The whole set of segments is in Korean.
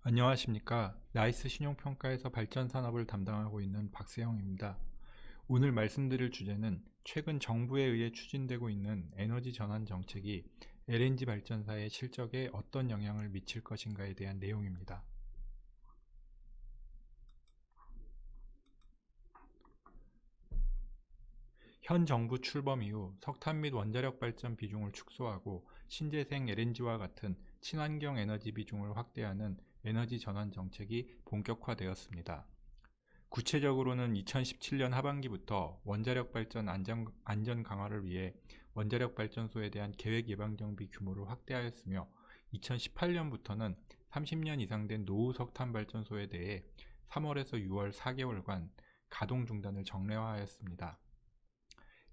안녕하십니까. 나이스 신용평가에서 발전산업을 담당하고 있는 박세영입니다. 오늘 말씀드릴 주제는 최근 정부에 의해 추진되고 있는 에너지 전환 정책이 LNG 발전사의 실적에 어떤 영향을 미칠 것인가에 대한 내용입니다. 현 정부 출범 이후 석탄 및 원자력 발전 비중을 축소하고 신재생 LNG와 같은 친환경 에너지 비중을 확대하는 에너지 전환 정책이 본격화되었습니다. 구체적으로는 2017년 하반기부터 원자력 발전 안전 강화를 위해 원자력 발전소에 대한 계획 예방 정비 규모를 확대하였으며 2018년부터는 30년 이상 된 노후 석탄 발전소에 대해 3월에서 6월 4개월간 가동 중단을 정례화하였습니다.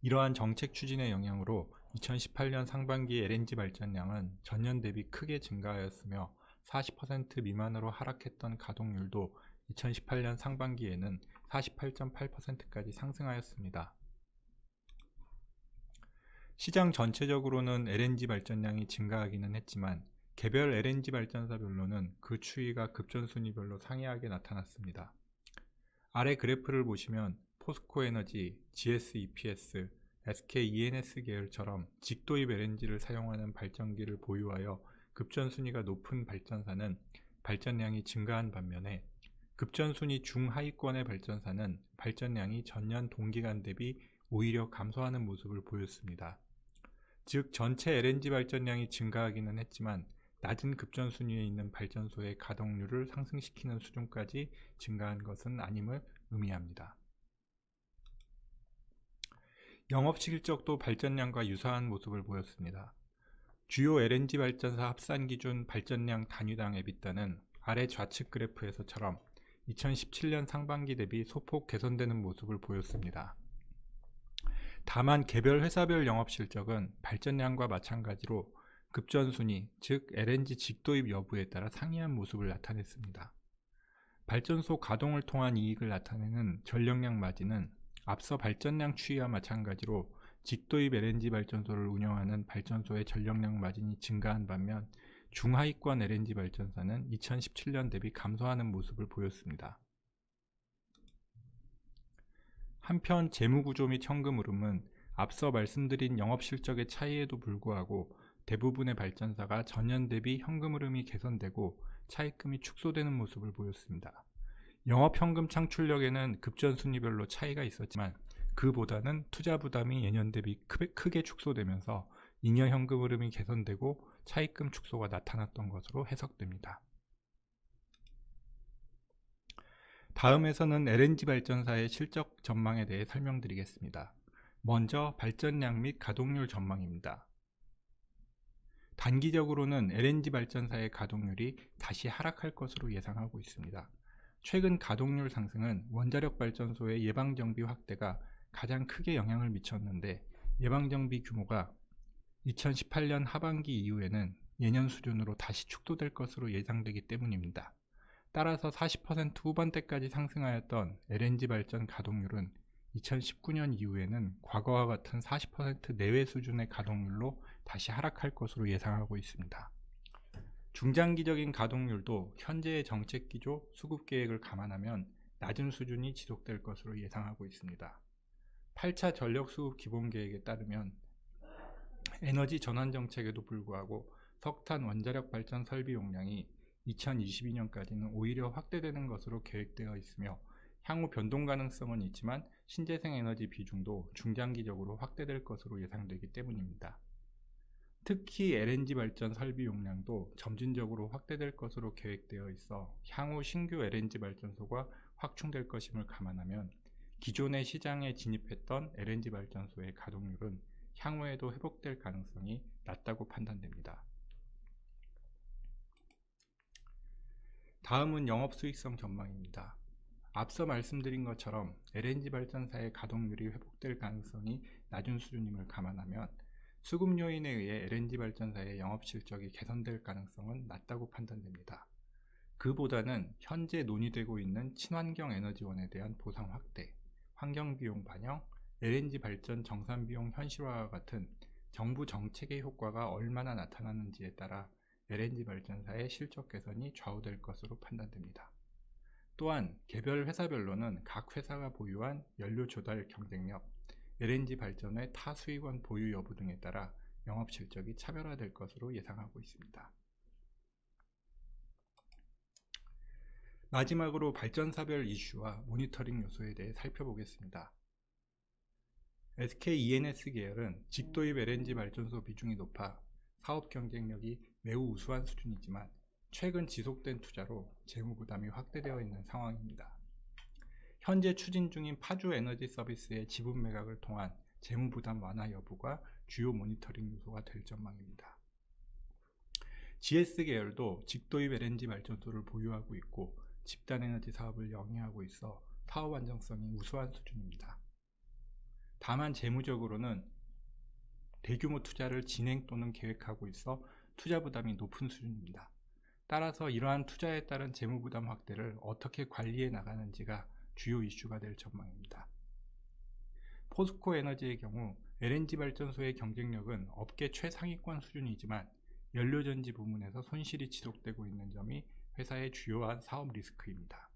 이러한 정책 추진의 영향으로 2018년 상반기 LNG 발전량은 전년 대비 크게 증가하였으며 40% 미만으로 하락했던 가동률도 2018년 상반기에는 48.8%까지 상승하였습니다. 시장 전체적으로는 LNG 발전량이 증가하기는 했지만 개별 LNG 발전사별로는 그 추이가 급전순위별로 상이하게 나타났습니다. 아래 그래프를 보시면 포스코에너지, GSEPS, SKENS 계열처럼 직도입 LNG를 사용하는 발전기를 보유하여 급전순위가 높은 발전사는 발전량이 증가한 반면에 급전순위 중하위권의 발전사는 발전량이 전년 동기간 대비 오히려 감소하는 모습을 보였습니다. 즉 전체 LNG 발전량이 증가하기는 했지만 낮은 급전순위에 있는 발전소의 가동률을 상승시키는 수준까지 증가한 것은 아님을 의미합니다. 영업실적도 발전량과 유사한 모습을 보였습니다. 주요 LNG 발전사 합산 기준 발전량 단위당 EBITDA는 아래 좌측 그래프에서처럼 2017년 상반기 대비 소폭 개선되는 모습을 보였습니다. 다만 개별 회사별 영업실적은 발전량과 마찬가지로 급전순위, 즉 LNG 직도입 여부에 따라 상이한 모습을 나타냈습니다. 발전소 가동을 통한 이익을 나타내는 전력량 마진은 앞서 발전량 추이와 마찬가지로 직도입 LNG 발전소를 운영하는 발전소의 전력량 마진이 증가한 반면 중하위권 LNG 발전사는 2017년 대비 감소하는 모습을 보였습니다. 한편 재무구조 및 현금 흐름은 앞서 말씀드린 영업실적의 차이에도 불구하고 대부분의 발전사가 전년 대비 현금 흐름이 개선되고 차입금이 축소되는 모습을 보였습니다. 영업현금 창출력에는 급전순위별로 차이가 있었지만 그보다는 투자 부담이 예년 대비 크게 축소되면서 잉여 현금 흐름이 개선되고 차입금 축소가 나타났던 것으로 해석됩니다. 다음에서는 LNG 발전사의 실적 전망에 대해 설명드리겠습니다. 먼저 발전량 및 가동률 전망입니다. 단기적으로는 LNG 발전사의 가동률이 다시 하락할 것으로 예상하고 있습니다. 최근 가동률 상승은 원자력 발전소의 예방정비 확대가 가장 크게 영향을 미쳤는데 예방정비 규모가 2018년 하반기 이후에는 예년 수준으로 다시 축소될 것으로 예상되기 때문입니다. 따라서 40% 후반대까지 상승하였던 LNG 발전 가동률은 2019년 이후에는 과거와 같은 40% 내외 수준의 가동률로 다시 하락할 것으로 예상하고 있습니다. 중장기적인 가동률도 현재의 정책기조, 수급계획을 감안하면 낮은 수준이 지속될 것으로 예상하고 있습니다. 8차 전력수급 기본계획에 따르면 에너지 전환 정책에도 불구하고 석탄 원자력 발전 설비 용량이 2022년까지는 오히려 확대되는 것으로 계획되어 있으며 향후 변동 가능성은 있지만 신재생 에너지 비중도 중장기적으로 확대될 것으로 예상되기 때문입니다. 특히 LNG 발전 설비 용량도 점진적으로 확대될 것으로 계획되어 있어 향후 신규 LNG 발전소가 확충될 것임을 감안하면 기존의 시장에 진입했던 LNG 발전소의 가동률은 향후에도 회복될 가능성이 낮다고 판단됩니다. 다음은 영업수익성 전망입니다. 앞서 말씀드린 것처럼 LNG 발전사의 가동률이 회복될 가능성이 낮은 수준임을 감안하면 수급 요인에 의해 LNG 발전사의 영업실적이 개선될 가능성은 낮다고 판단됩니다. 그보다는 현재 논의되고 있는 친환경 에너지원에 대한 보상 확대, 환경비용 반영, LNG 발전 정산비용 현실화와 같은 정부 정책의 효과가 얼마나 나타나는지에 따라 LNG 발전사의 실적 개선이 좌우될 것으로 판단됩니다. 또한 개별 회사별로는 각 회사가 보유한 연료 조달 경쟁력, LNG 발전의 타수익원 보유 여부 등에 따라 영업 실적이 차별화될 것으로 예상하고 있습니다. 마지막으로 발전사별 이슈와 모니터링 요소에 대해 살펴보겠습니다. SK E&S 계열은 직도입 LNG 발전소 비중이 높아 사업 경쟁력이 매우 우수한 수준이지만 최근 지속된 투자로 재무 부담이 확대되어 있는 상황입니다. 현재 추진 중인 파주 에너지 서비스의 지분 매각을 통한 재무 부담 완화 여부가 주요 모니터링 요소가 될 전망입니다. GS 계열도 직도입 LNG 발전소를 보유하고 있고 집단 에너지 사업을 영위하고 있어 사업 안정성이 우수한 수준입니다. 다만 재무적으로는 대규모 투자를 진행 또는 계획하고 있어 투자 부담이 높은 수준입니다. 따라서 이러한 투자에 따른 재무 부담 확대를 어떻게 관리해 나가는지가 주요 이슈가 될 전망입니다. 포스코 에너지의 경우 LNG 발전소의 경쟁력은 업계 최상위권 수준이지만 연료전지 부문에서 손실이 지속되고 있는 점이 회사의 주요한 사업 리스크입니다.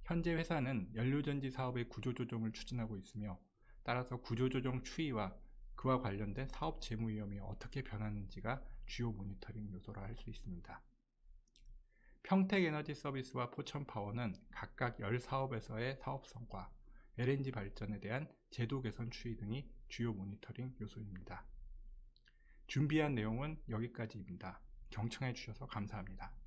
현재 회사는 연료전지 사업의 구조조정을 추진하고 있으며 따라서 구조조정 추이와 그와 관련된 사업 재무 위험이 어떻게 변하는지가 주요 모니터링 요소라 할 수 있습니다. 평택에너지 서비스와 포천파워는 각각 10사업에서의 사업성과 LNG 발전에 대한 제도 개선 추이 등이 주요 모니터링 요소입니다. 준비한 내용은 여기까지입니다. 경청해 주셔서 감사합니다.